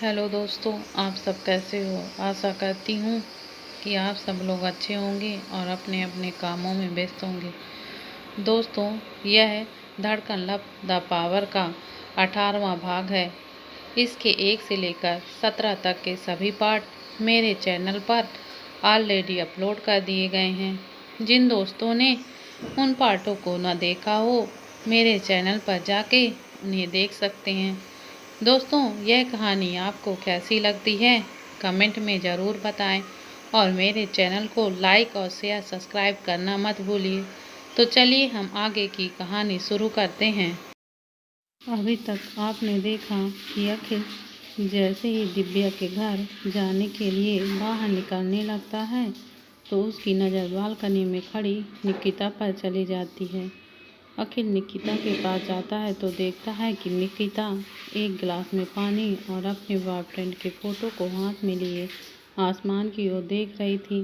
Hello दोस्तों, आप सब कैसे हो। आशा करती हूँ कि आप सब लोग अच्छे होंगे और अपने अपने कामों में व्यस्त होंगे। दोस्तों, यह धड़कन लव द पावर का 18वां भाग है। इसके 1 से लेकर 17 तक के सभी पार्ट मेरे चैनल पर ऑलरेडी अपलोड कर दिए गए हैं। जिन दोस्तों ने उन पार्टों को न देखा हो, मेरे चैनल पर जाके उन्हें देख सकते हैं। दोस्तों, यह कहानी आपको कैसी लगती है कमेंट में ज़रूर बताएं और मेरे चैनल को लाइक और शेयर सब्सक्राइब करना मत भूलिए। तो चलिए हम आगे की कहानी शुरू करते हैं। अभी तक आपने देखा कि अखिल जैसे ही दिव्या के घर जाने के लिए बाहर निकलने लगता है तो उसकी नज़र बालकनी में खड़ी निकिता पर चली जाती है। अखिल निकिता के पास जाता है तो देखता है कि निकिता एक गिलास में पानी और अपने बॉयफ्रेंड के फ़ोटो को हाथ में लिए आसमान की ओर देख रही थी।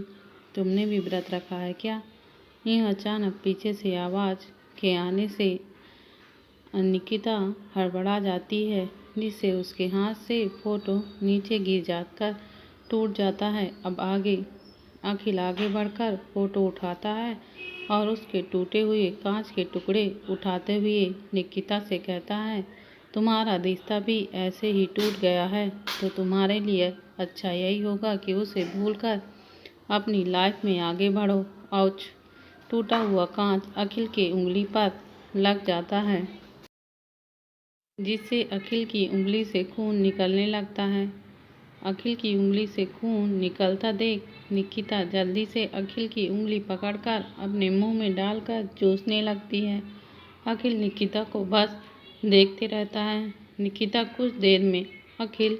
तुमने भी व्रत रखा है क्या? यह अचानक पीछे से आवाज़ के आने से निकिता हड़बड़ा जाती है, जिससे उसके हाथ से फ़ोटो नीचे गिर जाकर टूट जाता है। अब अखिल आगे बढ़कर फ़ोटो उठाता है और उसके टूटे हुए कांच के टुकड़े उठाते हुए निकिता से कहता है, तुम्हारा रिश्ता भी ऐसे ही टूट गया है तो तुम्हारे लिए अच्छा यही होगा कि उसे भूलकर अपनी लाइफ में आगे बढ़ो। औच! टूटा हुआ कांच अखिल के उंगली पर लग जाता है, जिससे अखिल की उंगली से खून निकलने लगता है। अखिल की उंगली से खून निकलता देख निकिता जल्दी से अखिल की उंगली पकड़कर अपने मुंह में डालकर चूसने लगती है। अखिल निकिता को बस देखते रहता है। निकिता कुछ देर में अखिल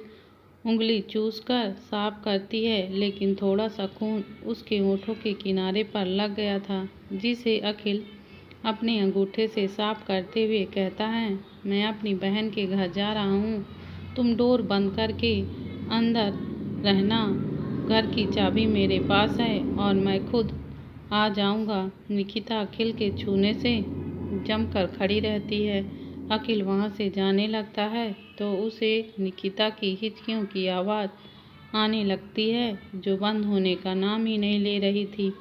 उंगली चूसकर साफ करती है, लेकिन थोड़ा सा खून उसके होठों के किनारे पर लग गया था, जिसे अखिल अपने अंगूठे से साफ करते हुए कहता है, मैं अपनी बहन के घर जा रहा हूँ, तुम डोर बंद करके अंदर रहना। घर की चाबी मेरे पास है और मैं खुद आ जाऊंगा। निकिता अखिल के छूने से जमकर खड़ी रहती है। अखिल वहां से जाने लगता है तो उसे निकिता की हिचकियों की आवाज़ आने लगती है, जो बंद होने का नाम ही नहीं ले रही थी।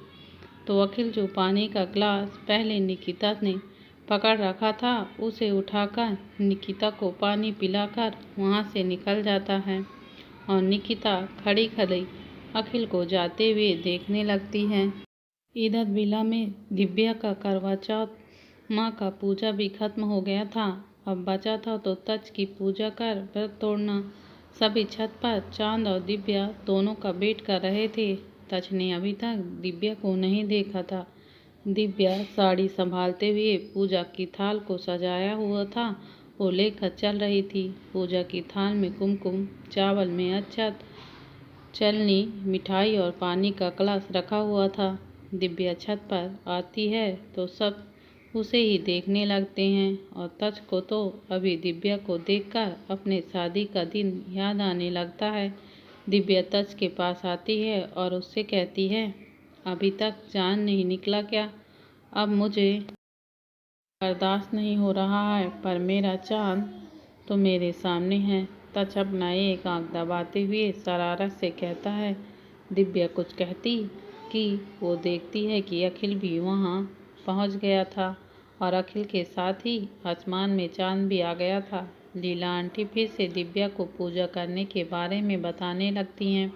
तो अखिल जो पानी का ग्लास पहले निकिता ने पकड़ रखा था, उसे उठाकर निकिता को पानी पिलाकर वहां से निकल जाता है और निकिता खड़ी खड़ी अखिल को जाते हुए देखने लगती है। इधर विला में दिव्या का करवा चौथ माँ का पूजा भी खत्म हो गया था। अब बचा था तो तज की पूजा कर व्रत तोड़ना। सभी छत पर चांद और दिव्या दोनों का वेट कर रहे थे। तज ने अभी तक दिव्या को नहीं देखा था। दिव्या साड़ी संभालते हुए पूजा की थाल को सजाया हुआ था वो लेकर चल रही थी। पूजा की थाल में कुमकुम, चावल में अक्षत, चलनी, मिठाई और पानी का कलश रखा हुआ था। दिव्या छत पर आती है तो सब उसे ही देखने लगते हैं और तज को तो अभी दिव्या को देखकर अपने शादी का दिन याद आने लगता है। दिव्या तज के पास आती है और उससे कहती है, अभी तक चांद नहीं निकला क्या? अब मुझे बर्दाश्त नहीं हो रहा है, पर मेरा चांद तो मेरे सामने है। तज अपना एक आंख दबाते हुए शरारत से कहता है। दिव्या कुछ कहती कि वो देखती है कि अखिल भी वहाँ पहुँच गया था और अखिल के साथ ही आसमान में चांद भी आ गया था। लीला आंटी फिर से दिव्या को पूजा करने के बारे में बताने लगती हैं।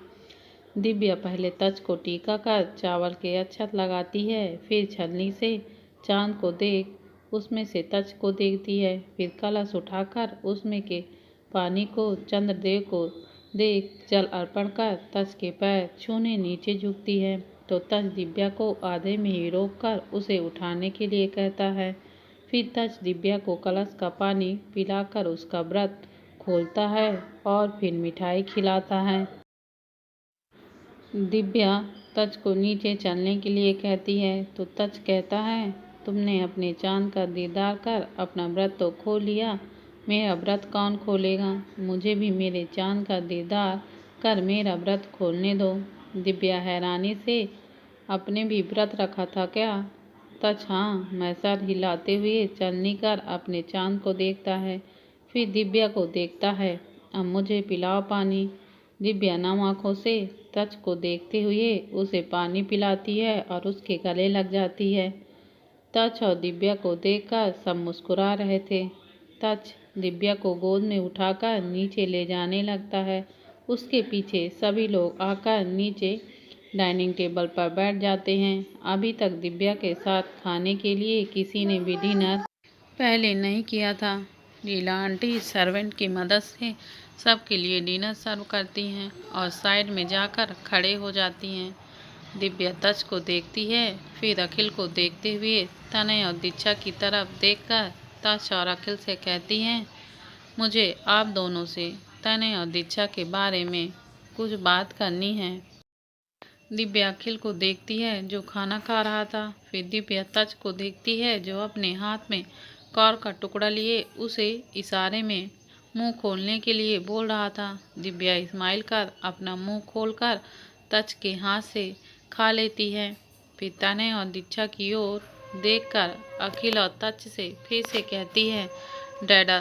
दिव्या पहले तज को टीका कर चावल के अक्षत लगाती है, फिर छलनी से चांद को देख उसमें से तज को देखती है, फिर कलश उठाकर उसमें के पानी को चंद्रदेव को देख जल अर्पण कर तज के पैर छूने नीचे झुकती है। तो तज दिव्या को आधे में ही रोककर उसे उठाने के लिए कहता है। फिर तज दिव्या को कलश का पानी पिलाकर उसका व्रत खोलता है और फिर मिठाई खिलाता है। दिव्या तज को नीचे चलने के लिए कहती है तो तज कहता है, तुमने अपने चांद का दीदार कर अपना व्रत तो खोल लिया, मेरा व्रत कौन खोलेगा? मुझे भी मेरे चांद का दीदार कर मेरा व्रत खोलने दो। दिव्या हैरानी से, अपने भी व्रत रखा था क्या? तज हाँ, मैं सर हिलाते हुए चलनी कर अपने चांद को देखता है, फिर दिव्या को देखता है अब मुझे पिलाओ पानी। दिव्या नम आंखों से तच को देखते हुए उसे पानी पिलाती है और उसके गले लग जाती है। तच और दिव्या को देखकर सब मुस्कुरा रहे थे। तच दिव्या को गोद में उठाकर नीचे ले जाने लगता है। उसके पीछे सभी लोग आकर नीचे डाइनिंग टेबल पर बैठ जाते हैं। अभी तक दिव्या के साथ खाने के लिए किसी ने भी डिनर पहले नहीं किया था। लीला आंटी सर्वेंट की मदद से सबके लिए डिनर सर्व करती हैं और साइड में जाकर खड़े हो जाती हैं। दिव्या तच को देखती है, फिर अखिल को देखते हुए तनय और दीक्षा की तरफ देखकर तच और अखिल से कहती हैं, मुझे आप दोनों से तनय और दीक्षा के बारे में कुछ बात करनी है। दिव्या अखिल को देखती है जो खाना खा रहा था। फिर दिव्या तच को देखती है जो अपने हाथ में कौर का टुकड़ा लिए उसे इशारे में मुंह खोलने के लिए बोल रहा था। दिव्या इस्माइल कर अपना मुंह खोलकर तच के हाथ से खा लेती है। फिर तनय और दीक्षा की ओर देखकर अखिल और तच से फिर से कहती है, डैडा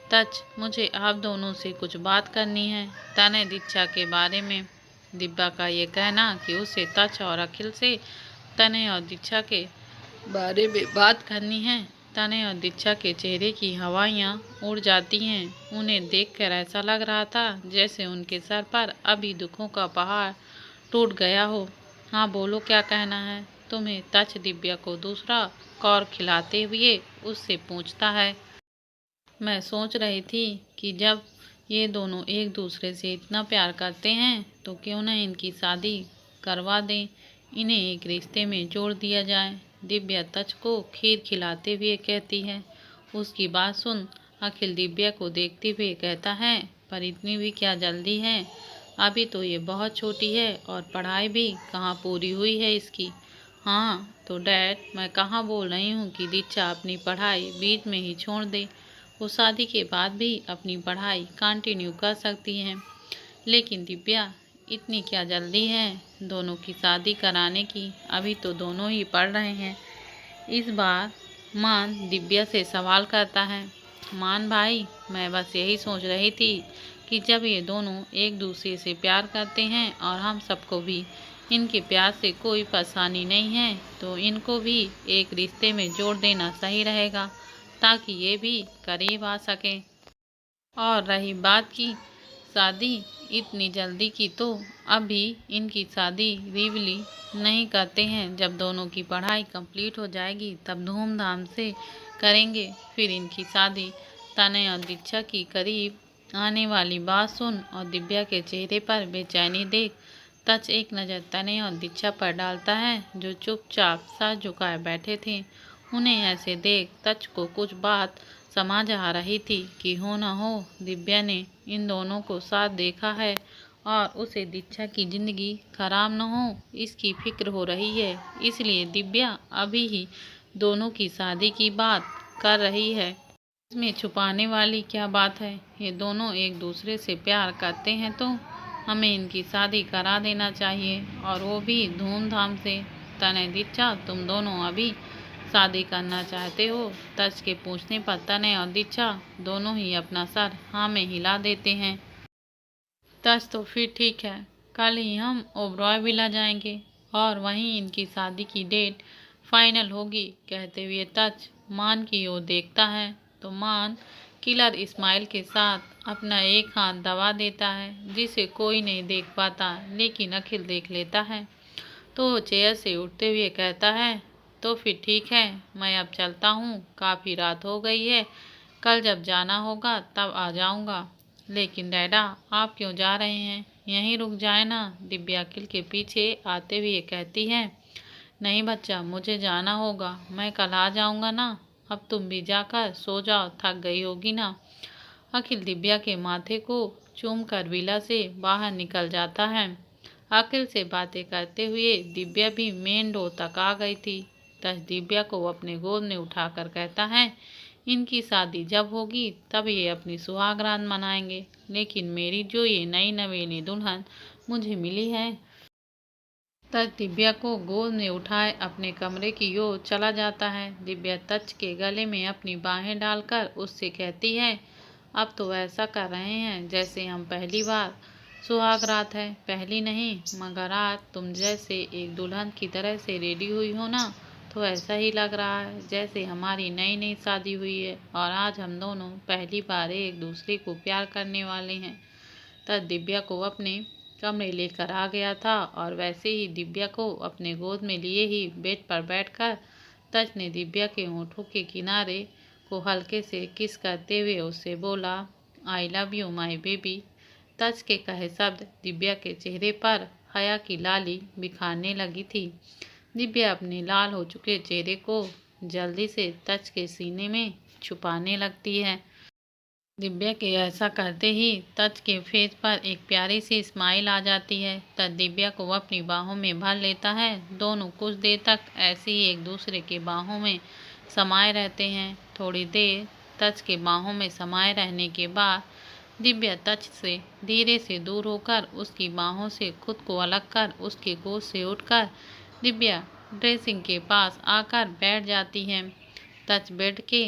तच, मुझे आप दोनों से कुछ बात करनी है तनय दीक्षा के बारे में। दिव्या का ये कहना कि उसे तच और अखिल से तनय और दीक्षा के बारे में बात करनी है। तनय और दीक्षा के चेहरे की हवाइयाँ उड़ जाती हैं। उन्हें देखकर ऐसा लग रहा था जैसे उनके सर पर अभी दुखों का पहाड़ टूट गया हो। हाँ बोलो, क्या कहना है तुम्हें? तच दिव्या को दूसरा कौर खिलाते हुए उससे पूछता है। मैं सोच रही थी कि जब ये दोनों एक दूसरे से इतना प्यार करते हैं तो क्यों न इनकी शादी करवा दें, इन्हें एक रिश्ते में जोड़ दिया जाए। दिव्या तच को खीर खिलाते हुए कहती है। उसकी बात सुन अखिल दिव्या को देखते हुए कहता है, पर इतनी भी क्या जल्दी है? अभी तो ये बहुत छोटी है और पढ़ाई भी कहाँ पूरी हुई है इसकी। हाँ तो डैड, मैं कहाँ बोल रही हूँ कि दीक्षा अपनी पढ़ाई बीच में ही छोड़ दे। वो शादी के बाद भी अपनी पढ़ाई कंटिन्यू कर सकती हैं। लेकिन दिव्या, इतनी क्या जल्दी है दोनों की शादी कराने की? अभी तो दोनों ही पढ़ रहे हैं। इस बार मान दिव्या से सवाल करता है। मान भाई, मैं बस यही सोच रही थी कि जब ये दोनों एक दूसरे से प्यार करते हैं और हम सबको भी इनके प्यार से कोई परेशानी नहीं है तो इनको भी एक रिश्ते में जोड़ देना सही रहेगा ताकि ये भी करीब आ सकें। और रही बात की शादी इतनी जल्दी की, तो अभी इनकी शादी रिवली नहीं करते हैं। जब दोनों की पढ़ाई कंप्लीट हो जाएगी तब धूमधाम से करेंगे फिर इनकी शादी। तनय और दीक्षा की करीब आने वाली बात सुन और दिव्या के चेहरे पर बेचैनी देख तच एक नज़र तनय और दीक्षा पर डालता है जो चुपचाप सर झुकाए बैठे थे। उन्हें ऐसे देख तच को कुछ बात समझ आ रही थी कि हो न हो दिव्या ने इन दोनों को साथ देखा है और उसे दीक्षा की जिंदगी खराब न हो इसकी फिक्र हो रही है। इसलिए दिव्या अभी ही दोनों की शादी की बात कर रही है। इसमें छुपाने वाली क्या बात है? ये दोनों एक दूसरे से प्यार करते हैं तो हमें इनकी शादी करा देना चाहिए और वो भी धूमधाम से। तनय दीक्षा, तुम दोनों अभी शादी करना चाहते हो? तच के पूछने पर तनय और दीक्षा दोनों ही अपना सर हाँ में हिला देते हैं। तच, तो फिर ठीक है, कल ही हम ओबरॉय विला जाएंगे और वहीं इनकी शादी की डेट फाइनल होगी। कहते हुए तच मान की ओर देखता है तो मान किलर स्माइल के साथ अपना एक हाथ दबा देता है जिसे कोई नहीं देख पाता लेकिन अखिल देख लेता है। तो वो चेयर से उठते हुए कहता है, तो फिर ठीक है, मैं अब चलता हूँ, काफ़ी रात हो गई है, कल जब जाना होगा तब आ जाऊँगा। लेकिन डैडा, आप क्यों जा रहे हैं? यहीं रुक जाए ना। दिव्या अखिल के पीछे आते हुए कहती है। नहीं बच्चा, मुझे जाना होगा, मैं कल आ जाऊँगा ना। अब तुम भी जाकर सो जाओ, थक गई होगी ना। अखिल दिव्या के माथे को चूमकर विला से बाहर निकल जाता है। अखिल से बातें करते हुए दिव्या भी मेन डोर तक आ गई थी। तच दिव्या को अपने गोद में उठाकर कहता है, इनकी शादी जब होगी तब ये अपनी सुहागरात मनाएंगे, लेकिन मेरी जो ये नई नवेली दुल्हन मुझे मिली है। तच दिव्या को गोद में उठाए अपने कमरे की ओर चला जाता है। दिव्या तच के गले में अपनी बाहें डालकर उससे कहती है, अब तो ऐसा कर रहे हैं जैसे हम पहली बार सुहाग रात है। पहली नहीं, मगर आज तुम जैसे एक दुल्हन की तरह से रेडी हुई हो ना, तो ऐसा ही लग रहा है जैसे हमारी नई नई शादी हुई है और आज हम दोनों पहली बार एक दूसरे को प्यार करने वाले हैं। तब दिव्या को अपने कमरे लेकर आ गया था और वैसे ही दिव्या को अपने गोद में लिए ही बेड पर बैठकर तज ने दिव्या के होठों के किनारे को हल्के से किस करते हुए उससे बोला, I love you my baby. तज के कहे शब्द दिव्या के चेहरे पर हया की लाली बिखारने लगी थी। दिव्या अपने लाल हो चुके चेहरे को जल्दी से तज के सीने में छुपाने लगती है। दिव्या के ऐसा करते ही तज के फेस पर एक प्यारी सी स्माइल आ जाती है। तज दिव्या को अपनी बाहों में भर लेता है। दोनों कुछ देर तक ऐसे ही एक दूसरे के बाहों में समाये रहते हैं। थोड़ी देर तज के बाहों में समाये रहने के बाद दिव्या तज से धीरे से दूर होकर उसकी बाहों से खुद को अलग कर उसके गोद से उठकर दिव्या ड्रेसिंग के पास आकर बैठ जाती है। तज बेड के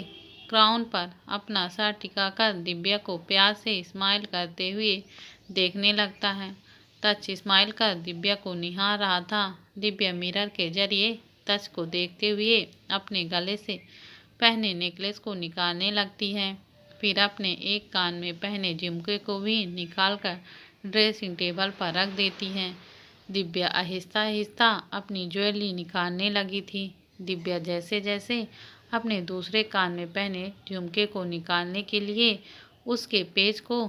ग्राउंड पर अपना सर टिकाकर दिव्या को प्यार से स्माइल करते हुए देखने लगता है। तज स्माइल कर दिव्या को निहार रहा था। दिव्या मिरर के जरिए तज को देखते हुए अपने गले से पहने नेकलेस को निकालने लगती है। फिर अपने एक कान में पहने झुमके को भी निकालकर ड्रेसिंग टेबल पर रख देती है। दिव्या आहिस्ता आहिस्ता अपनी ज्वेलरी निकालने लगी थी। दिव्या जैसे जैसे अपने दूसरे कान में पहने झुमके को निकालने के लिए उसके पेच को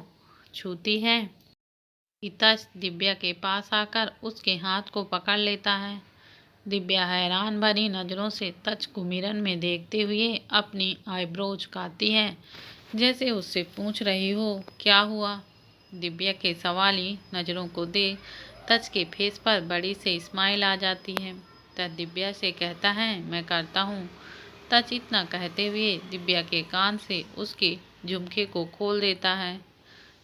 छूती है, तज दिव्या के पास आकर उसके हाथ को पकड़ लेता है। दिव्या हैरान भरी नज़रों से तज को मिरर में देखते हुए अपनी आईब्रोज काटती है, जैसे उससे पूछ रही हो क्या हुआ। दिव्या के सवाली नज़रों को देख तज के फेस पर बड़ी से स्माइल आ जाती है। तज दिव्या से कहता है, मैं करता हूँ। तज इतना कहते हुए दिव्या के कान से उसके झुमके को खोल देता है।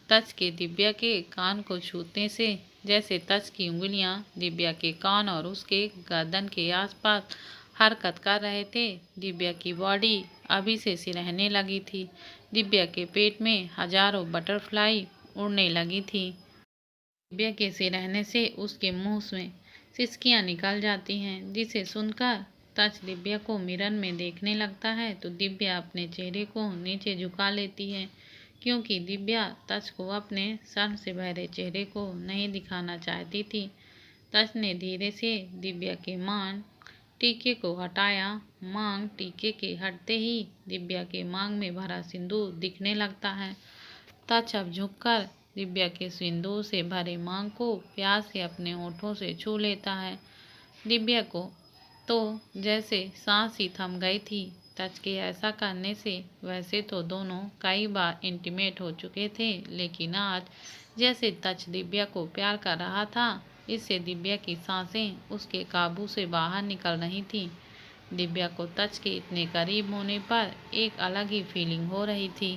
तज के दिव्या के कान को छूने से जैसे तज की उंगलियां दिव्या के कान और उसके गर्दन के आसपास हरकत कर रहे थे। दिव्या की बॉडी अभी से सिरहने लगी थी। दिव्या के पेट में हजारों बटरफ्लाई उड़ने लगी थी। दिव्या के सिरहने से उसके मुंह में सिसकियां निकल जाती हैं, जिसे सुनकर तज दिव्या को मिरर में देखने लगता है तो दिव्या अपने चेहरे को नीचे झुका लेती है, क्योंकि दिव्या तज को अपने शर्म से भरे चेहरे को नहीं दिखाना चाहती थी। तज ने धीरे से दिव्या के मांग टीके को हटाया। मांग टीके के हटते ही दिव्या के मांग में भरा सिंदूर दिखने लगता है। तज अब झुककर दिव्या के सिंदूर से भरे मांग को प्यार से अपने होठों से छू लेता है। दिव्या को तो जैसे सांस ही थम गई थी। तज के ऐसा करने से वैसे तो दोनों कई बार इंटीमेट हो चुके थे, लेकिन आज जैसे तज दिव्या को प्यार कर रहा था, इससे दिव्या की सांसें उसके काबू से बाहर निकल रही थी। दिव्या को तज के इतने करीब होने पर एक अलग ही फीलिंग हो रही थी।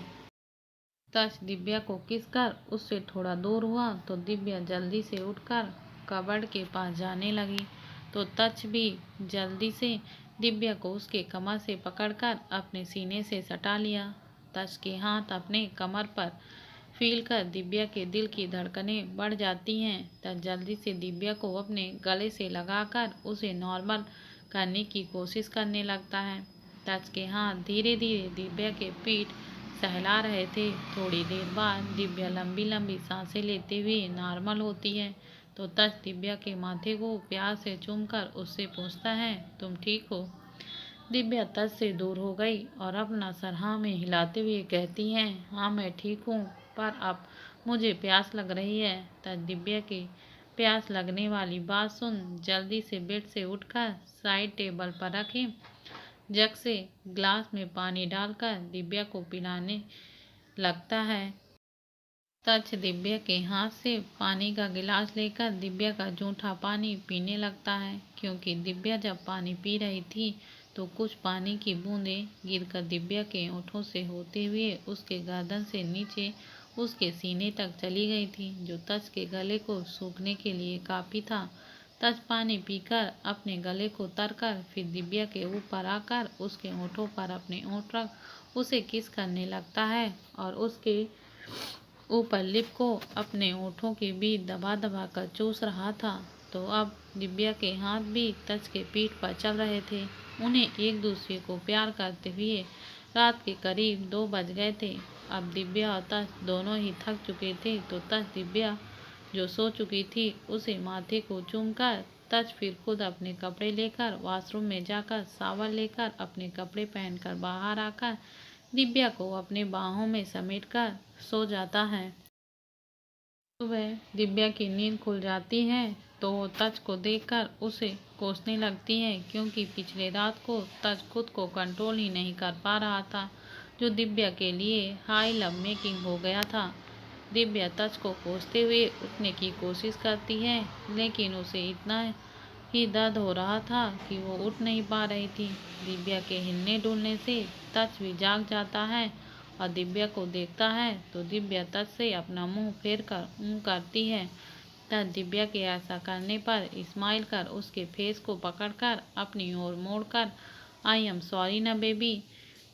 तज दिव्या को किस कर उससे थोड़ा दूर हुआ तो दिव्या जल्दी से उठकर कबर्ड के पास जाने लगी, तो तज भी जल्दी से दिव्या को उसके कमर से पकड़कर अपने सीने से सटा लिया। तज के हाथ अपने कमर पर फील कर दिव्या के दिल की धड़कनें बढ़ जाती हैं। तज जल्दी से दिव्या को अपने गले से लगाकर उसे नॉर्मल करने की कोशिश करने लगता है। तज के हाथ धीरे धीरे दिव्या के पीठ सहला रहे थे। थोड़ी देर बाद दिव्या लंबी लंबी सांसें लेते हुए नॉर्मल होती है, तो तज दिव्या के माथे को प्यार से चूमकर उससे पूछता है, तुम ठीक हो। दिव्या तज से दूर हो गई और अपना सर हाँ में हिलाते हुए कहती है, हाँ मैं ठीक हूँ, पर अब मुझे प्यास लग रही है। तज दिव्या के प्यास लगने वाली बात सुन जल्दी से बेड से उठकर साइड टेबल पर रखे जग से ग्लास में पानी डालकर दिव्या को पिलाने लगता है। तज दिव्या के हाथ से पानी का गिलास लेकर दिव्या का जूठा पानी पीने लगता है, क्योंकि दिव्या जब पानी पी रही थी तो कुछ पानी की बूंदें गिरकर दिव्या के होठों से होते हुए उसके गर्दन से नीचे उसके सीने तक चली गई थी, जो तज के गले को सूखने के लिए काफ़ी था। तज पानी पीकर अपने गले को तरकर फिर दिव्या के ऊपर आकर उसके होठों पर अपने होंठ रख उसे किस करने लगता है और उसके ऊपर लिप को अपने होठों के बीच दबा दबा कर चूस रहा था। तो अब दिव्या के हाथ भी तच के पीठ पर चल रहे थे। उन्हें एक दूसरे को प्यार करते हुए रात के करीब 2 बज गए थे। अब दिव्या और तच दोनों ही थक चुके थे, तो तच दिव्या जो सो चुकी थी उसे माथे को चूमकर तच फिर खुद अपने कपड़े लेकर वॉशरूम में जाकर शावर लेकर अपने कपड़े पहनकर बाहर आकर दिव्या को अपने बाहों में समेटकर सो जाता है। सुबह दिव्या की नींद खुल जाती है तो वो तच को देखकर उसे कोसने लगती है, क्योंकि पिछले रात को तच खुद को कंट्रोल ही नहीं कर पा रहा था, जो दिव्या के लिए हाई लव मेकिंग हो गया था। दिव्या तच को कोसते हुए उठने की कोशिश करती है, लेकिन उसे इतना ही दर्द हो रहा था कि वो उठ नहीं पा रही थी। दिव्या के हिलने डुलने से तच भी जाग जाता है और दिव्या को देखता है तो दिव्या तच से अपना मुंह फेर कर करती है। तच दिव्या के ऐसा करने पर स्माइल कर उसके फेस को पकड़कर अपनी ओर मोड़कर, आई एम सॉरी ना बेबी,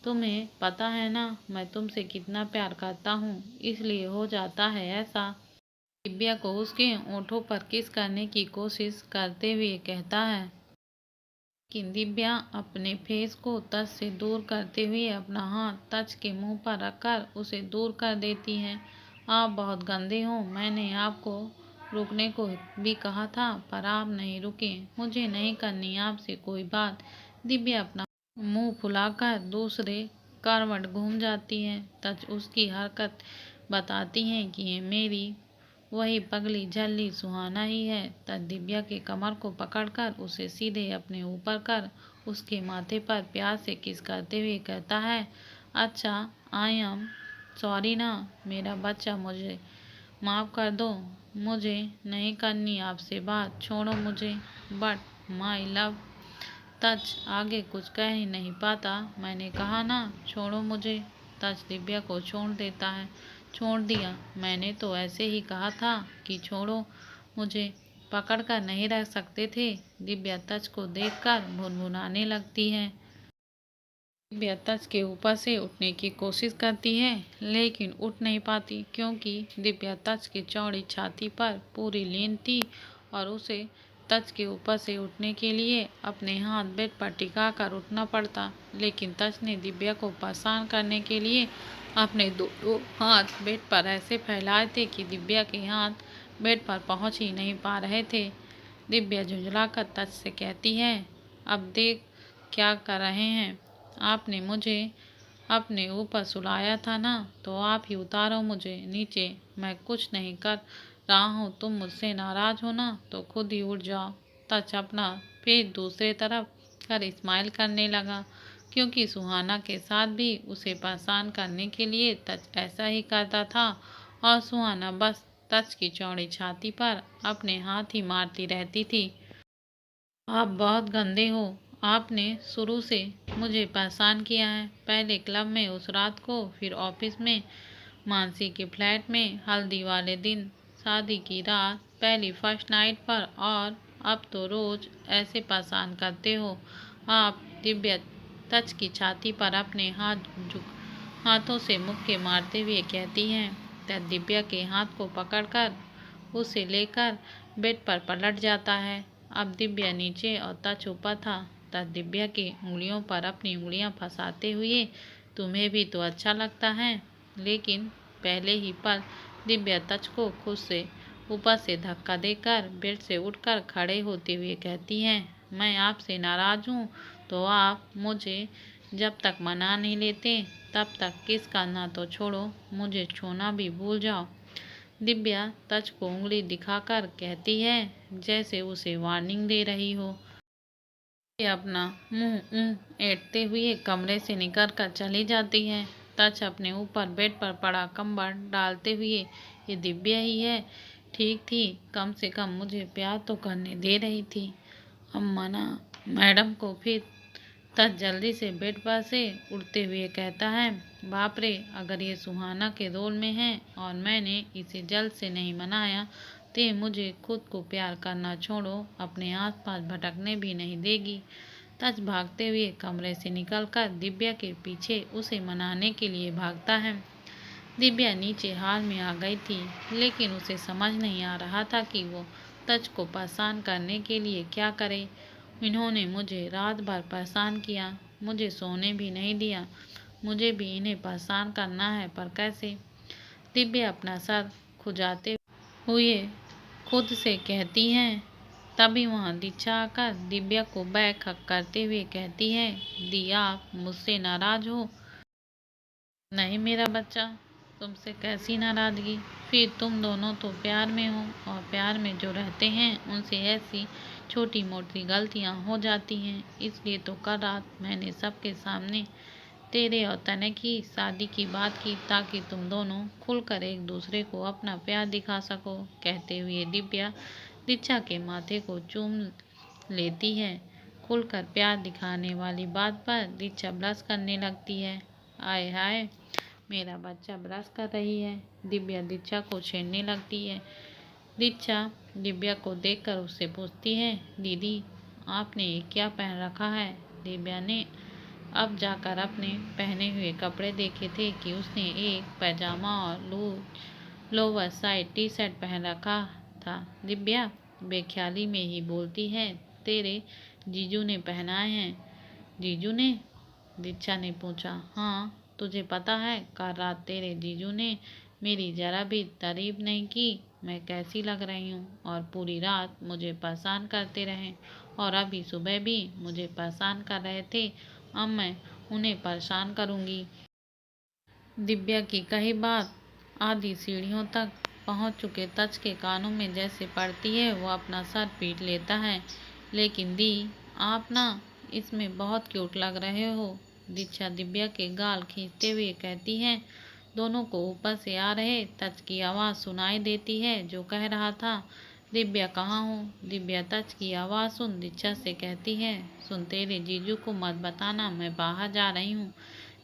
तुम्हें पता है ना मैं तुमसे कितना प्यार करता हूँ, इसलिए हो जाता है ऐसा। दिव्या को उसके होठों पर किस करने की कोशिश करते हुए कहता है, लेकिन दिव्या अपने फेस को तच से दूर करते हुए अपना हाथ तच के मुंह पर रखकर उसे दूर कर देती है। आप बहुत गंदे हो, मैंने आपको रुकने को भी कहा था पर आप नहीं रुके, मुझे नहीं करनी आपसे कोई बात। दिव्या अपना मुंह फुलाकर दूसरे करवट घूम जाती है। तच उसकी हरकत बताती है कि ये मेरी वही पगली झल्ली सुहाना ही है। तच दिव्या के कमर को पकड़कर उसे सीधे अपने ऊपर कर उसके माथे पर प्यार से किस करते हुए कहता है, अच्छा आई एम सॉरी ना मेरा बच्चा, मुझे माफ़ कर दो, मुझे नहीं करनी आपसे बात, छोड़ो मुझे। But my love. तच आगे कुछ कह ही नहीं पाता। मैंने कहा ना छोड़ो मुझे। तच दिव्या को छोड़ देता है। छोड़ दिया, मैंने तो ऐसे ही कहा था कि छोड़ो मुझे, पकड़ कर नहीं रख सकते थे। दिव्या तच को देखकर भुनभुनाने लगती है। दिव्या तच के ऊपर से उठने की कोशिश करती है, लेकिन उठ नहीं पाती, क्योंकि दिव्या तच की चौड़ी छाती पर पूरी लीन थी और उसे तच के ऊपर से उठने के लिए अपने हाथ बेड पर टिका कर उठना पड़ता। लेकिन तच ने दिव्या को परेशान करने के लिए अपने दोनों हाथ बेड पर ऐसे फैलाए थे कि दिव्या के हाथ बेड पर पहुंच ही नहीं पा रहे थे। दिव्या झुंझलाकर तच से कहती है, अब देख क्या कर रहे हैं, आपने मुझे अपने ऊपर सुलाया था ना, तो आप ही उतारो मुझे नीचे, मैं कुछ नहीं कर रहा हूँ, तुम मुझसे नाराज हो ना तो खुद ही उठ जाओ। तच अपना पेट दूसरे तरफ कर स्माइल करने लगा, क्योंकि सुहाना के साथ भी उसे परेशान करने के लिए तच ऐसा ही करता था और सुहाना बस तच की चौड़ी छाती पर अपने हाथ ही मारती रहती थी। आप बहुत गंदे हो, आपने शुरू से मुझे परेशान किया है, पहले क्लब में उस रात को, फिर ऑफिस में, मानसी के फ्लैट में हल्दी वाले दिन, शादी की रात, पहली फर्स्ट नाइट पर, और अब तो रोज ऐसे परेशान करते हो आप। दिव्या तच की छाती पर अपने हाथों से मुक्के मारते हुए कहती है। तब दिव्या के हाथ को पकड़कर उसे लेकर बेड पर पलट जाता है। अब दिव्या नीचे और तच ऊपर था। तच दिव्या की उंगलियों पर अपनी उंगलियां फंसाते हुए, तुम्हें भी तो अच्छा लगता है। लेकिन पहले ही पल दिव्या तच को खुद से ऊपर से धक्का देकर बेड से उठकर खड़े होते हुए कहती है, मैं आपसे नाराज हूँ तो आप मुझे जब तक मना नहीं लेते तब तक किस करना तो छोड़ो, मुझे छूना भी भूल जाओ। दिव्या तच को उंगली दिखाकर कहती है, जैसे उसे वार्निंग दे रही हो। ये अपना मुंह ऐंठते हुए कमरे से निकलकर चली जाती है। तच अपने ऊपर बेड पर पड़ा कंबल डालते हुए, ये दिव्या ही है, ठीक थी, कम से कम मुझे प्यार तो करने दे रही थी। अम्मा ना मैडम को। फिर तच जल्दी से बेड पर से उठते हुए कहता है, बाप रे, अगर ये सुहाना के रोल में है और मैंने इसे जल्द से नहीं मनाया तो ये मुझे खुद को प्यार करना छोड़ो अपने आसपास भटकने भी नहीं देगी। तच भागते हुए कमरे से निकलकर दिव्या के पीछे उसे मनाने के लिए भागता है। दिव्या नीचे हाल में आ गई थी, लेकिन उसे समझ नहीं आ रहा था कि वो तच को परेशान करने के लिए क्या करे। इन्होंने मुझे रात भर परेशान किया, मुझे सोने भी नहीं दिया। मुझे भी इन्हें परेशान करना है, पर कैसे? दिव्या अपना सर खुजाते हुए खुद से कहती है। तभी वहाँ दीक्षा आकर दिव्या को बैक हक करते हुए कहती है, दी आप मुझसे नाराज हो? नहीं मेरा बच्चा, तुमसे कैसी नाराजगी। फिर तुम दोनों तो प्यार में हो, और प्यार में जो रहते हैं उनसे ऐसी छोटी मोटी गलतियाँ हो जाती हैं। इसलिए तो कल रात मैंने सबके सामने तेरे और तने की शादी की बात की, ताकि तुम दोनों खुलकर एक दूसरे को अपना प्यार दिखा सको। कहते हुए दिव्या दीक्षा के माथे को चूम लेती है। खुलकर प्यार दिखाने वाली बात पर दीक्षा ब्लश करने लगती है। आय हाय, मेरा बच्चा ब्रश कर रही है। दिव्या दीक्षा को छेड़ने लगती है। दीक्षा दिव्या को देखकर उससे पूछती है, दीदी आपने ये क्या पहन रखा है? दिव्या ने अब जाकर अपने पहने हुए कपड़े देखे थे कि उसने एक पैजामा और लोअर साइड टी शर्ट पहन रखा था। दिव्या बेख्याली में ही बोलती है, तेरे जीजू ने पहनाए हैं। जीजू ने? दीक्षा ने पूछा। हाँ, तुझे पता है कल रात तेरे जीजू ने मेरी जरा भी तारीफ नहीं की, मैं कैसी लग रही हूँ, और पूरी रात मुझे परेशान करते रहे, और अभी सुबह भी मुझे परेशान कर रहे थे। अब मैं उन्हें परेशान करूँगी। दिव्या की कही बात आधी सीढ़ियों तक पहुँच चुके तच के कानों में जैसे पड़ती है, वो अपना सर पीट लेता है। लेकिन दी आप ना इसमें बहुत क्यूट लग रहे हो। दीक्षा दिव्या के गाल खींचते हुए कहती है। दोनों को ऊपर से आ रहे तच की आवाज़ सुनाई देती है, जो कह रहा था, दिव्या कहाँ हो? दिव्या तच की आवाज़ सुन दीक्षा से कहती है, सुन तेरे जीजू को मत बताना मैं बाहर जा रही हूँ।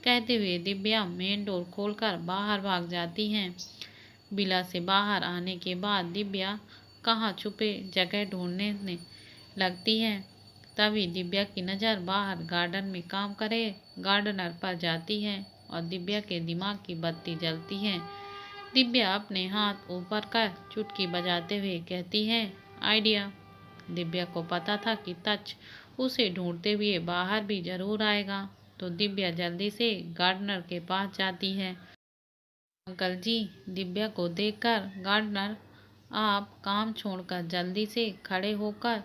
कहते हुए दिव्या मेन डोर खोलकर बाहर भाग जाती हैं। बिला से बाहर आने के बाद दिव्या कहाँ छुपे जगह ढूंढने लगती है। तभी दिव्या की नज़र बाहर गार्डन में काम करे गार्डनर पर जाती है, और दिव्या के दिमाग की बत्ती जलती है। दिव्या अपने हाथ ऊपर कर चुटकी बजाते हुए कहती है, आइडिया। दिव्या को पता था कि तच उसे ढूंढते हुए बाहर भी जरूर आएगा, तो दिव्या जल्दी से गार्डनर के पास जाती है। अंकल जी, दिव्या को देखकर गार्डनर आप काम छोड़कर जल्दी से खड़े होकर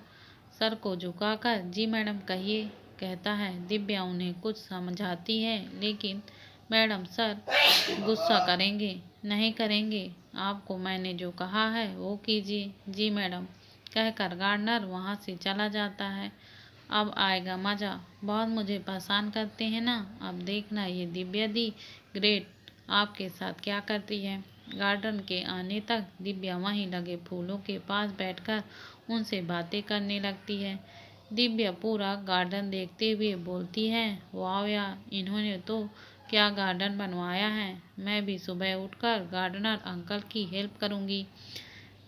सर को झुकाकर, जी मैडम कहिए, कहता है। दिव्या उन्हें कुछ समझाती है, लेकिन मैडम सर गुस्सा करेंगे। नहीं करेंगे, आपको मैंने जो कहा है वो कीजिए। जी मैडम, कहकर गार्डनर वहाँ से चला जाता है। अब आएगा मज़ा, बहुत मुझे परेशान करते हैं ना। अब देखना ये दिव्या दी ग्रेट आपके साथ क्या करती है। गार्डन के आने तक दिव्या वहीं लगे फूलों के पास बैठकर उनसे बातें करने लगती है। दिव्या पूरा गार्डन देखते हुए बोलती है, वाह यार, इन्होंने तो क्या गार्डन बनवाया है। मैं भी सुबह उठकर गार्डनर अंकल की हेल्प करूँगी।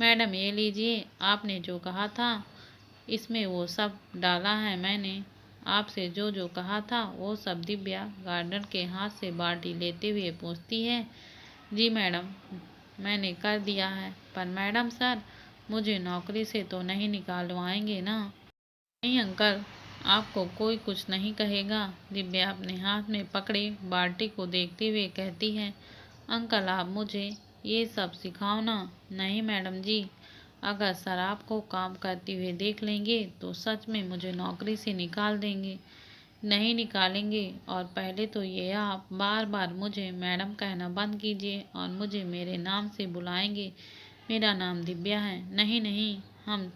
मैडम ये लीजिए, आपने जो कहा था इसमें वो सब डाला है मैंने। आपसे जो जो कहा था वो सब। दिव्या गार्डन के हाथ से बाल्टी लेते हुए पूछती है, जी मैडम मैंने कर दिया है, पर मैडम सर मुझे नौकरी से तो नहीं निकालवाएंगे ना? नहीं अंकल, आपको कोई कुछ नहीं कहेगा। दिव्या अपने हाथ में पकड़े बाल्टी को देखते हुए कहती है, अंकल आप मुझे ये सब सिखाओ ना। नहीं मैडम जी, अगर सर आपको काम करते हुए देख लेंगे तो सच में मुझे नौकरी से निकाल देंगे। नहीं निकालेंगे, और पहले तो ये आप बार बार मुझे मैडम कहना बंद कीजिए और मुझे मेरे नाम से बुलाएंगे। मेरा नाम दिव्या है। नहीं नहीं, हम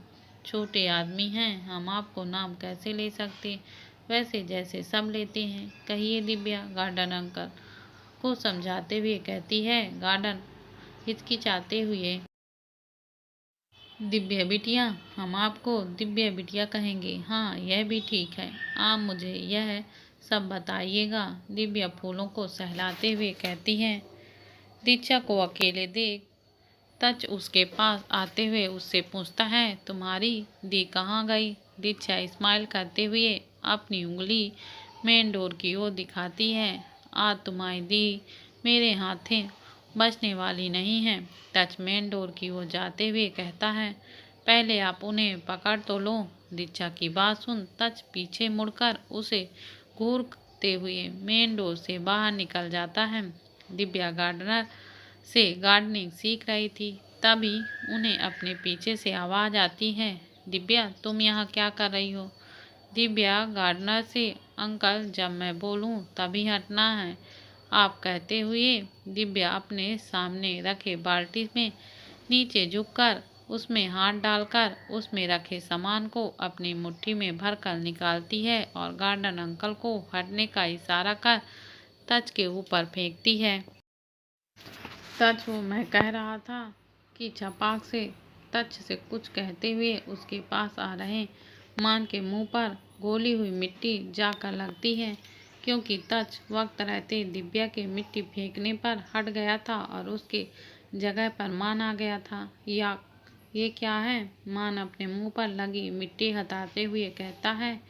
छोटे आदमी हैं, हम आपको नाम कैसे ले सकते, वैसे जैसे सब लेते हैं। कहिए दिव्या, गार्डन अंकल को समझाते हुए कहती है। गार्डन हिचकिचाते हुए, दिव्या बिटिया, हम आपको दिव्या बिटिया कहेंगे। हाँ यह भी ठीक है, आप मुझे यह सब बताइएगा। दिव्या फूलों को सहलाते हुए कहती है। दीक्षा को अकेले देख तच उसके पास आते हुए उससे पूछता है, तुम्हारी दी कहाँ गई? दीक्षा स्माइल करते हुए अपनी उंगली मेन डोर की ओर दिखाती है। आज तुम्हारी दी मेरे हाथों बचने वाली नहीं है। तच मेन डोर की ओर जाते हुए कहता है, पहले आप उन्हें पकड़ तो लो। दीक्षा की बात सुन तच पीछे मुड़कर उसे घूरते हुए मेन डोर से बाहर निकल जाता है। दिव्या गार्डनर से गार्डनिंग सीख रही थी, तभी उन्हें अपने पीछे से आवाज आती है, दिव्या तुम यहाँ क्या कर रही हो? दिव्या गार्डनर से, अंकल जब मैं बोलूँ तभी हटना है, आप कहते हुए दिव्या अपने सामने रखे बाल्टी में नीचे झुककर उसमें हाथ डालकर उसमें रखे सामान को अपनी मुट्ठी में भरकर निकालती है और गार्डन अंकल को हटने का इशारा कर तच के ऊपर फेंकती है। तच वो मैं कह रहा था कि छपाक से तच से कुछ कहते हुए उसके पास आ रहे मान के मुंह पर गोली हुई मिट्टी जाकर लगती है, क्योंकि तच वक्त रहते दिव्या के मिट्टी फेंकने पर हट गया था और उसके जगह पर मान आ गया था। या ये क्या है? मान अपने मुंह पर लगी मिट्टी हटाते हुए कहता है।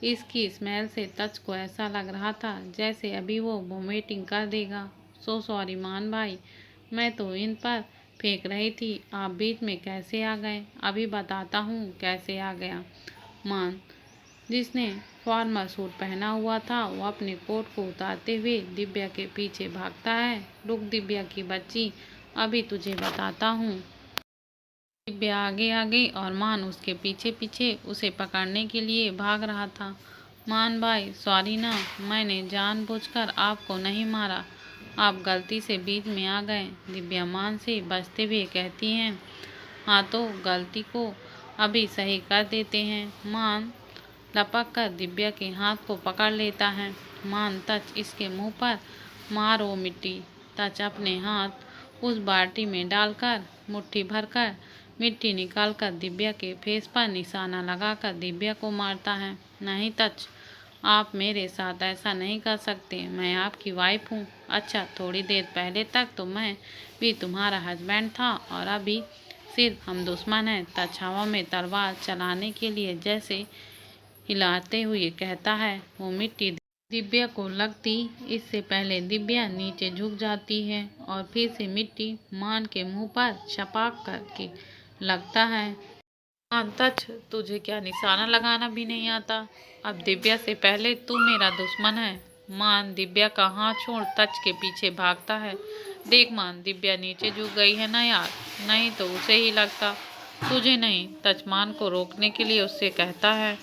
इसकी स्मेल से तच को ऐसा लग रहा था जैसे अभी वो वोमिटिंग कर देगा। सो सॉरी मान भाई, मैं तो इन पर फेंक रही थी, आप बीच में कैसे आ गए? अभी बताता हूँ कैसे आ गया। मान जिसने फॉर्मल सूट पहना हुआ था वो अपने कोट को उतारते हुए दिव्या के पीछे भागता है। रुक दिव्या की बच्ची, अभी तुझे बताता हूँ। दिव्या आगे आगे और मान उसके पीछे पीछे उसे पकड़ने के लिए भाग रहा था। मान भाई सॉरी ना, मैंने जानबूझकर आपको नहीं मारा, आप गलती से बीच में आ गए। दिव्या मान से बचते हुए कहती हैं, हाँ तो गलती को अभी सही कर देते हैं। मान लपक कर दिव्या के हाथ को पकड़ लेता है। मान तच इसके मुंह पर मारो मिट्टी। तच अपने हाथ उस बाल्टी में डालकर मुट्ठी भरकर मिट्टी निकालकर दिव्या के फेस पर निशाना लगाकर दिव्या को मारता है। नहीं तच, आप मेरे साथ ऐसा नहीं कर सकते, मैं आपकी वाइफ हूँ। अच्छा थोड़ी देर पहले तक तो मैं भी तुम्हारा हस्बैंड था और अभी सिर्फ हम दुश्मन हैं। तच हवा में तलवार चलाने के लिए जैसे हिलाते हुए कहता है। वो मिट्टी दिव्या को लगती इससे पहले दिव्या नीचे झुक जाती है और फिर से मिट्टी मान के मुंह पर छपाक करके लगता है। मान तच तुझे क्या निशाना लगाना भी नहीं आता? अब दिव्या से पहले तू मेरा दुश्मन है। मान दिव्या का हाथ छोड़ तच के पीछे भागता है। देख मान दिव्या नीचे झुक गई है ना यार, नहीं तो उसे ही लगता, तुझे नहीं। तच मान को रोकने के लिए उससे कहता है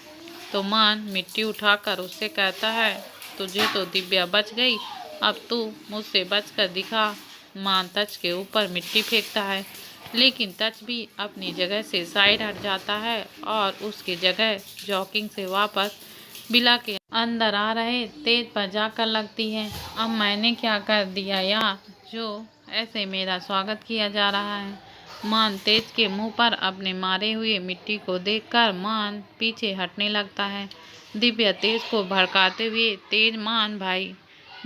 तो मान मिट्टी उठाकर उससे कहता है, तुझे तो दिव्या बच गई, अब तू मुझसे बचकर दिखा। मान तच के ऊपर मिट्टी फेंकता है, लेकिन तच भी अपनी जगह से साइड हट जाता है और उसकी जगह जॉकिंग से वापस बिला के अंदर आ रहे तेज पर जाकर लगती है। अब मैंने क्या कर दिया यार जो ऐसे मेरा स्वागत किया जा रहा है? मान तेज के मुंह पर अपने मारे हुए मिट्टी को देखकर मान पीछे हटने लगता है। दिव्या तेज को भड़काते हुए, तेज मान भाई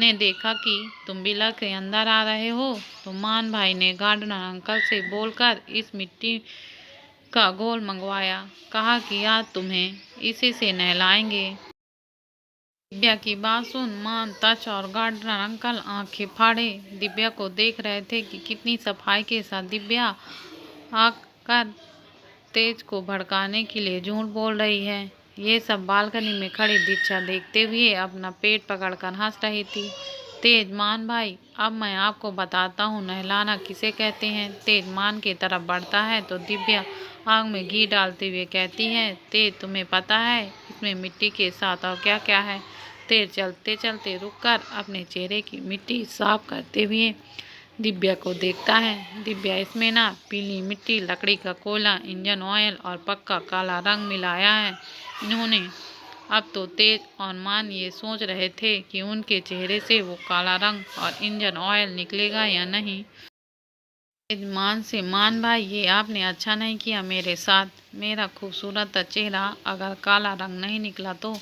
ने देखा कि तुम बिला के अंदर आ रहे हो, तो मान भाई ने गार्डनर अंकल से बोलकर इस मिट्टी का घोल मंगवाया, कहा कि आज तुम्हें इसी से नहलाएंगे। दिव्या की बात सुन मान तच और गार्डनर अंकल आंखें फाड़े दिव्या को देख रहे थे कि कितनी सफाई के साथ दिव्या आकर तेज को भड़काने के लिए झूठ बोल रही है। ये सब बालकनी में खड़ी दीक्षा देखते हुए अपना पेट पकड़कर हंस रही थी। तेज मान भाई, अब मैं आपको बताता हूँ नहलाना किसे कहते हैं। तेज मान की तरफ बढ़ता है तो दिव्या आग में घी डालते हुए कहती है, तेज तुम्हें पता है इसमें मिट्टी के साथ और क्या क्या है? तेज चलते चलते रुककर अपने चेहरे की मिट्टी साफ करते हुए दिव्या को देखता है। दिव्या इसमें ना पीली मिट्टी, लकड़ी का कोयला, इंजन ऑयल और पक्का काला रंग मिलाया है इन्होंने। अब तो तेज और मान ये सोच रहे थे कि उनके चेहरे से वो काला रंग और इंजन ऑयल निकलेगा या नहीं। तेज मान से, मान भाई ये आपने अच्छा नहीं किया मेरे साथ, मेरा खूबसूरत चेहरा अगर काला रंग नहीं निकला तो।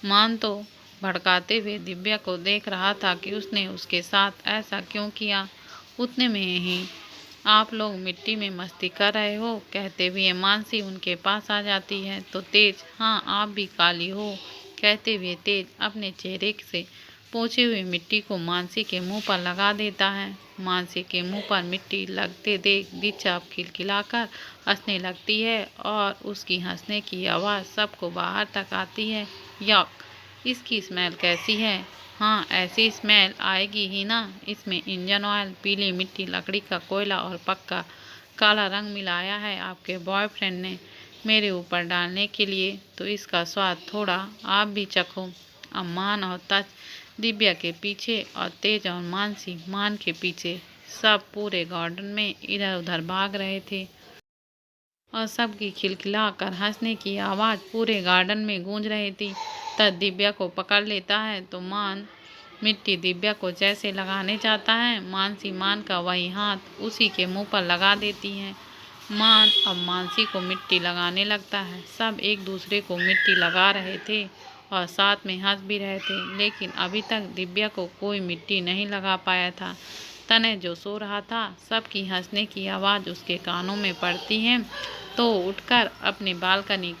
मान तो भड़काते हुए दिव्या को देख रहा था कि उसने उसके साथ ऐसा क्यों किया। उतने में ही आप लोग मिट्टी में मस्ती कर रहे हो कहते हुए मानसी उनके पास आ जाती है। तो तेज, हाँ आप भी काली हो, कहते हुए तेज अपने चेहरे से पोंछे हुए मिट्टी को मानसी के मुंह पर लगा देता है। मानसी के मुंह पर मिट्टी लगते देख दीक्षा खिलखिलाकर हंसने लगती है और उसकी हंसने की आवाज़ सबको बाहर तक आती है। यक, इसकी स्मेल कैसी है? हाँ, ऐसी स्मेल आएगी ही ना। इसमें इंजन ऑयल, पीली मिट्टी, लकड़ी का कोयला और पक्का काला रंग मिलाया है आपके बॉयफ्रेंड ने मेरे ऊपर डालने के लिए, तो इसका स्वाद थोड़ा आप भी चखो। अम्मान और तज दिव्या के पीछे और तेज और मानसी मान के पीछे सब पूरे गार्डन में इधर उधर भाग रहे थे और सबकी खिलखिलाकर हंसने की आवाज़ पूरे गार्डन में गूंज रही थी। तब दिव्या को पकड़ लेता है तो मान मिट्टी दिव्या को जैसे लगाने जाता है, मानसी मान का वही हाथ उसी के मुंह पर लगा देती है। मान अब मानसी को मिट्टी लगाने लगता है। सब एक दूसरे को मिट्टी लगा रहे थे और साथ में हंस भी रहे थे, लेकिन अभी तक दिव्या को कोई मिट्टी नहीं लगा पाया था। तने जो सो रहा था, सबकी हंसने की आवाज़ उसके कानों में पड़ती है तो उठकर अपनी बालकनी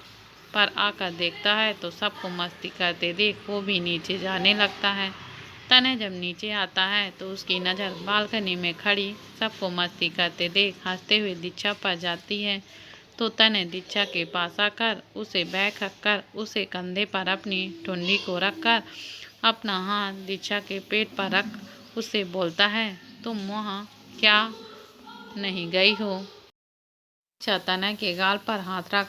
पर आकर देखता है तो सबको मस्ती करते देख वो भी नीचे जाने लगता है। तने जब नीचे आता है तो उसकी नज़र बालकनी में खड़ी सबको मस्ती करते देख हंसते हुए दीक्षा पर जाती है। तो तने दीक्षा के पास आकर उसे बैठ रखकर उसे कंधे पर अपनी ठुंडी को रखकर अपना हाथ दीक्षा के पेट पर रख उससे बोलता है, तुम वहाँ क्या नहीं गई हो? दीक्षा तने के गाल पर हाथ रख,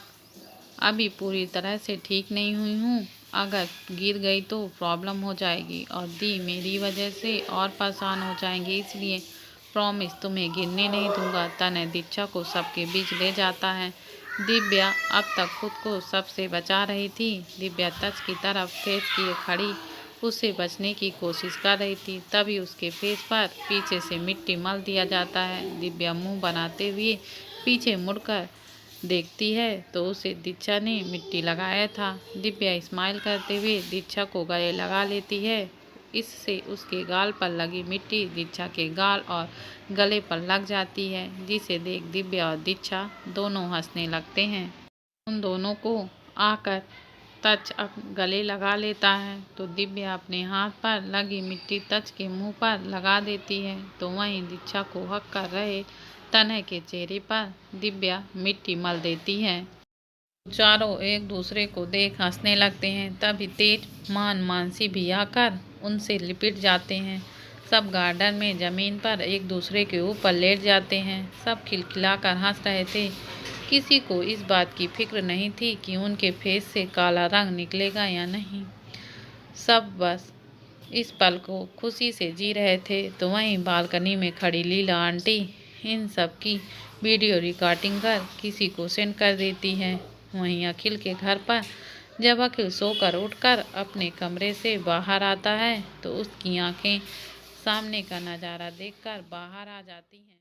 अभी पूरी तरह से ठीक नहीं हुई हूँ, अगर गिर गई तो प्रॉब्लम हो जाएगी और दी मेरी वजह से और परेशान हो जाएंगे, इसलिए प्रॉमिस तुम्हें गिरने नहीं दूंगा। तने दीक्षा को सबके बीच ले जाता है। दिव्या अब तक खुद को सबसे बचा रही थी। दिव्या तज की तरफ फेस किए खड़ी उससे बचने की कोशिश कर रही थी, तभी उसके फेस पर पीछे से मिट्टी मल दिया जाता है। दिव्या मुंह बनाते हुए पीछे मुड़कर देखती है तो उसे दीक्षा ने मिट्टी लगाया था। दिव्या स्माइल करते हुए दीक्षा को गले लगा लेती है, इससे उसके गाल पर लगी मिट्टी दीक्षा के गाल और गले पर लग जाती है, जिसे देख दिव्या और दीक्षा दोनों हंसने लगते हैं। उन दोनों को आकर तच गले लगा लेता है तो दिव्या अपने हाथ पर लगी मिट्टी तच के मुंह पर लगा देती है, तो वहीं दीक्षा को हक कर रहे तने के चेहरे पर दिव्या मिट्टी मल देती है। चारों एक दूसरे को देख हंसने लगते हैं। तभी तेज मानसी भी आकर उनसे लिपट जाते हैं। सब गार्डन में जमीन पर एक दूसरे के ऊपर लेट जाते हैं। सब खिलखिलाकर हंस रहे थे। किसी को इस बात की फिक्र नहीं थी कि उनके फेस से काला रंग निकलेगा या नहीं। सब बस इस पल को खुशी से जी रहे थे। तो वहीं बालकनी में खड़ी लीला आंटी इन सब की वीडियो रिकॉर्डिंग कर किसी को सेंड कर देती है। वहीं अखिल के घर पर जब अखिल सोकर उठकर अपने कमरे से बाहर आता है तो उसकी आंखें सामने का नज़ारा देखकर बाहर आ जाती हैं।